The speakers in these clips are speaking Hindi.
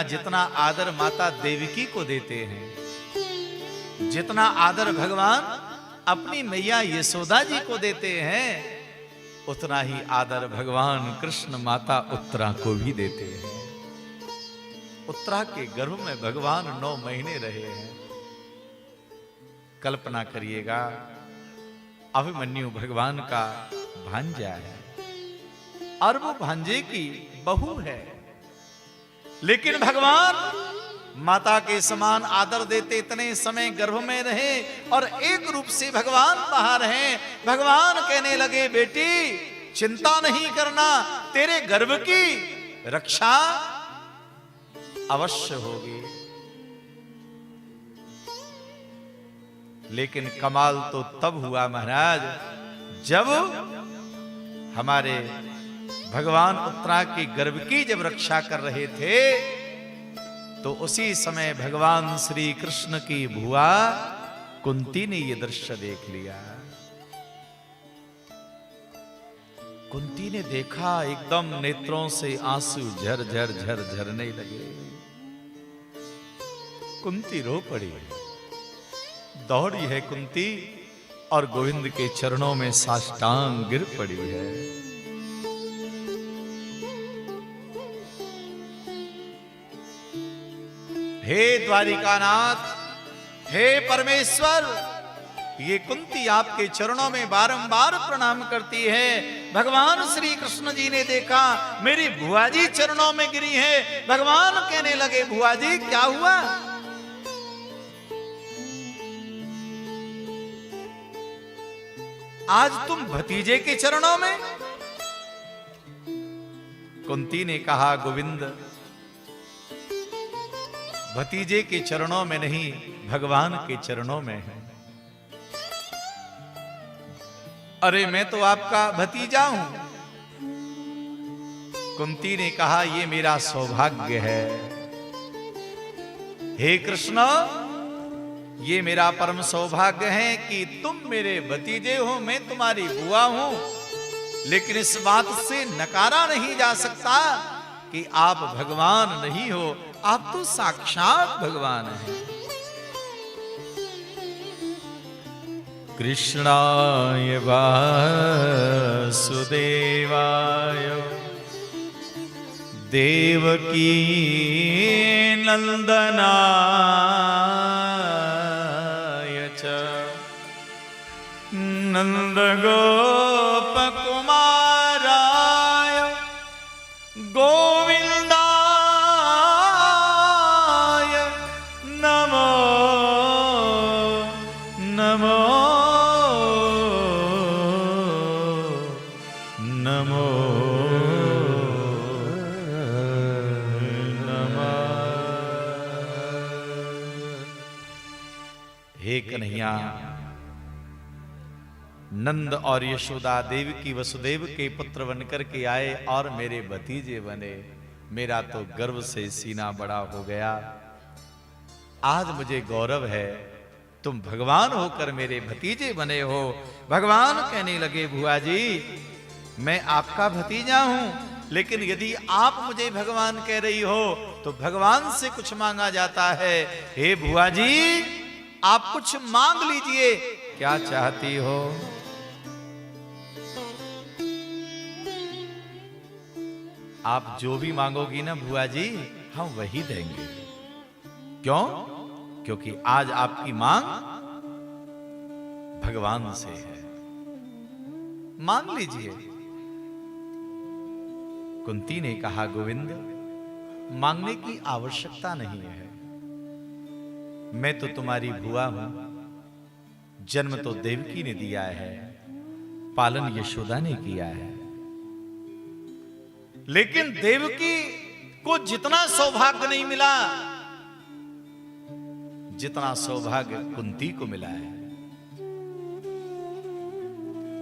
जितना आदर माता देवकी को देते हैं, जितना आदर भगवान अपनी मैया यशोदा जी को देते हैं, उतना ही आदर भगवान कृष्ण माता उत्तरा को भी देते हैं। उत्तरा के गर्भ में भगवान 9 महीने रहे हैं। कल्पना करिएगा, अभिमन्यु भगवान का भांजा है और वो भांजे की बहू है, लेकिन भगवान माता के समान आदर देते। इतने समय गर्भ में रहे और एक रूप से भगवान बाहर हैं। भगवान कहने लगे, बेटी चिंता नहीं करना, तेरे गर्भ की रक्षा अवश्य होगी। लेकिन कमाल तो तब हुआ महाराज, जब हमारे भगवान उत्तरा के गर्भ की जब रक्षा कर रहे थे, तो उसी समय भगवान श्री कृष्ण की भुआ कुंती ने यह दृश्य देख लिया। कुंती ने देखा, एकदम नेत्रों से आंसू झर झर झर झरने लगे। कुंती रो पड़ी, दौड़ी है कुंती और गोविंद के चरणों में साष्टांग गिर पड़ी है। हे द्वारिकानाथ, हे परमेश्वर, ये कुंती आपके चरणों में बारंबार प्रणाम करती है। भगवान श्री कृष्ण जी ने देखा मेरी भुआ जी चरणों में गिरी है। भगवान कहने लगे, भुआ जी क्या हुआ? आज तुम भतीजे के चरणों में? कुंती ने कहा, गोविंद भतीजे के चरणों में नहीं, भगवान के चरणों में है। अरे मैं तो आपका भतीजा हूं। कुंती ने कहा, ये मेरा सौभाग्य है। हे कृष्ण, ये मेरा परम सौभाग्य है कि तुम मेरे भतीजे हो, मैं तुम्हारी बुआ हूं। लेकिन इस बात से नकारा नहीं जा सकता कि आप भगवान नहीं हो, आप तो साक्षात भगवान हैं। कृष्णाय वासुदेवाय देवकी नंदनाय च नंद गोप कुमाराय गोविंदाय नमो नमो नमो नमः। हे कन्हैया, नंद और यशोदा देवकी वसुदेव के पुत्र बनकर के आए और मेरे भतीजे बने। मेरा तो गर्व से सीना बड़ा हो गया। आज मुझे गौरव है, तुम भगवान होकर मेरे भतीजे बने हो। भगवान कहने लगे, भुआ जी मैं आपका भतीजा हूं, लेकिन यदि आप मुझे भगवान कह रही हो तो भगवान से कुछ मांगा जाता है। हे भुआ जी, आप कुछ मांग लीजिए, क्या चाहती हो? आप जो भी मांगोगी ना भुआ जी, हम वही देंगे। क्यों? क्योंकि आज आपकी मांग भगवान से है। मांग लीजिए। कुंती ने कहा, गोविंद मांगने की आवश्यकता नहीं है। मैं तो तुम्हारी भुआ हूं। जन्म तो देवकी ने दिया है, पालन यशोदा ने किया है। लेकिन देवकी को जितना सौभाग्य नहीं मिला, जितना सौभाग्य कुंती को मिला है।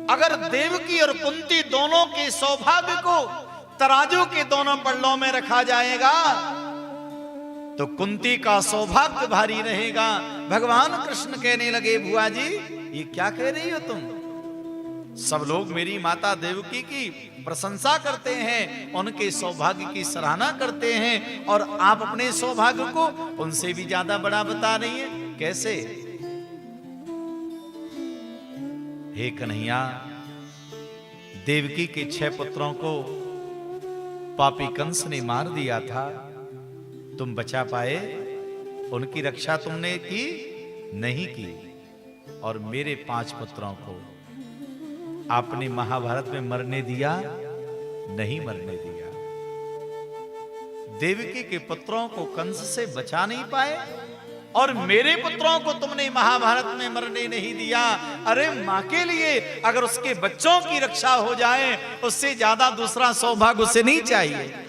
अगर देवकी और कुंती दोनों के सौभाग्य को तराजू के दोनों पल्लों में रखा जाएगा तो कुंती का सौभाग्य भारी रहेगा। भगवान कृष्ण कहने लगे, भुआ जी ये क्या कह रही हो तुम? सब लोग मेरी माता देवकी की प्रशंसा करते हैं, उनके सौभाग्य की सराहना करते हैं, और आप अपने सौभाग्य को उनसे भी ज्यादा बड़ा बता रही हैं। कैसे? हे कन्हैया, देवकी के 6 पुत्रों को पापी कंस ने मार दिया था, तुम बचा पाए? उनकी रक्षा तुमने की? नहीं की। और मेरे 5 पुत्रों को आपने महाभारत में मरने दिया? नहीं मरने दिया। देवकी के पुत्रों को कंस से बचा नहीं पाए, और मेरे पुत्रों को तुमने महाभारत में मरने नहीं दिया। अरे मां के लिए अगर उसके बच्चों की रक्षा हो जाए, उससे ज्यादा दूसरा सौभाग्य उसे नहीं चाहिए।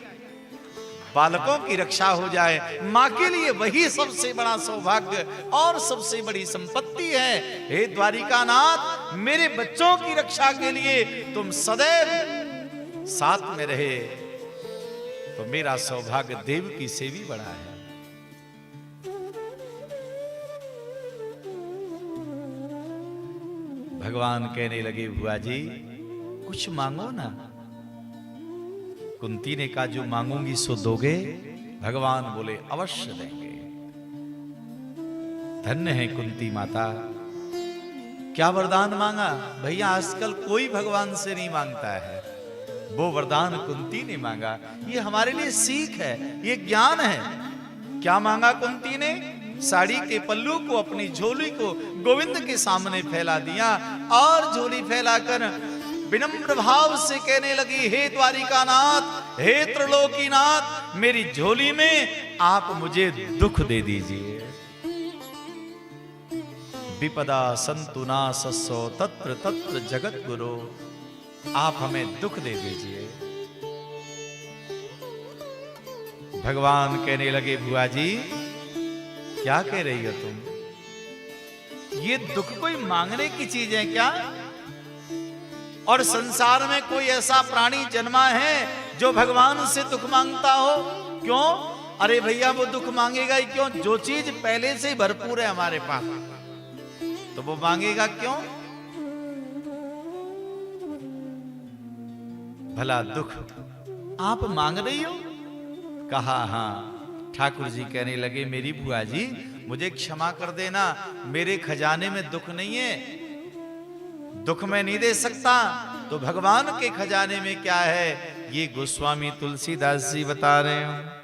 बालकों की रक्षा हो जाए, मां के लिए वही सबसे बड़ा सौभाग्य और सबसे बड़ी संपत्ति है। हे द्वारिकानाथ, मेरे बच्चों की रक्षा के लिए तुम सदैव साथ में रहे, तो मेरा सौभाग्य देवकी से भी बड़ा है। भगवान कहने लगे, बुआ जी कुछ मांगो ना। कुंती ने कहा, जो मांगूंगी सो दोगे? भगवान बोले, अवश्य देंगे। धन्य है कुंती माता। क्या वरदान मांगा? भैया आजकल कोई भगवान से नहीं मांगता है, वो वरदान कुंती ने मांगा। ये हमारे लिए सीख है, ये ज्ञान है। क्या मांगा कुंती ने? साड़ी के पल्लू को, अपनी झोली को गोविंद के सामने फैला दिया, और झोली फैलाकर विनम्र भाव से कहने लगी, हे द्वारिकानाथ, हे त्रिलोकीनाथ, मेरी झोली में आप मुझे दुख दे दीजिए। विपदा संतु नासस्सो तत्र तत्र जगत गुरु, आप हमें दुख दे दीजिए। भगवान कहने लगे, बुआ जी क्या कह रही हो तुम? ये दुख कोई मांगने की चीज है क्या? और संसार में कोई ऐसा प्राणी जन्मा है जो भगवान से दुख मांगता हो? क्यों? अरे भैया वो दुख मांगेगा ही क्यों? जो चीज पहले से ही भरपूर है हमारे पास, तो वो मांगेगा क्यों? भला दुख आप मांग रही हो? कहा हाँ। ठाकुर जी कहने लगे, मेरी बुआ जी मुझे क्षमा कर देना, मेरे खजाने में दुख नहीं है, दुख मैं नहीं दे सकता। तो भगवान के खजाने में क्या है, ये गोस्वामी तुलसीदास जी बता रहे हैं।